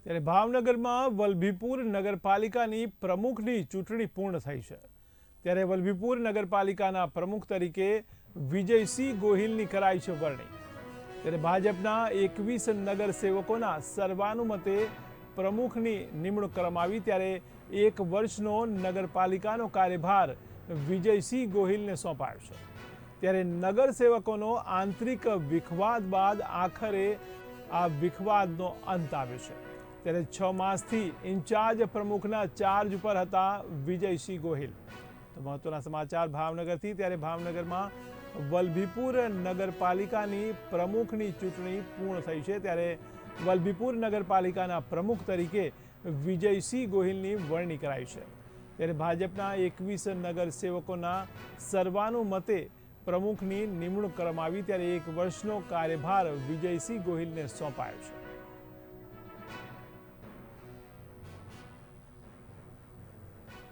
ત્યારે ભાવનગરમાં વલભીપુર નગરપાલિકાની પ્રમુખની ચૂંટણી પૂર્ણ થઈ છે। ત્યારે વલભીપુર નગરપાલિકાના પ્રમુખ તરીકે વિજયસિંહ ગોહિલની કરાઈ છે વરણી। ત્યારે ભાજપના 21 નગરસેવકોના સર્વાનુમતે પ્રમુખની નિમણૂક કરવામાં આવી। ત્યારે 1 વર્ષનો નગરપાલિકાનો કાર્યભાર વિજયસિંહ ગોહિલને સોંપાયો છે। ત્યારે નગરસેવકોનો આંતરિક વિખવાદ બાદ આખરે આ વિખવાદનો અંત આવ્યો છે। ત્યારે 6 માસથી ઇન્ચાર્જ પ્રમુખના ચાર્જ પર હતા વિજયસિંહ ગોહિલ। તો મહત્વના સમાચાર ભાવનગરથી। ત્યારે ભાવનગરમાં વલભીપુર નગરપાલિકાની પ્રમુખની ચૂંટણી પૂર્ણ થઈ છે। ત્યારે વલભીપુર નગરપાલિકાના પ્રમુખ તરીકે વિજયસિંહ ગોહિલની વરણી કરાઈ છે। ત્યારે ભાજપના 21 નગરસેવકોના સર્વાનુમતે પ્રમુખની નિમણૂક કરવામાં આવી। ત્યારે 1 વર્ષનો કાર્યભાર વિજયસિંહ ગોહિલને સોંપાયો છે।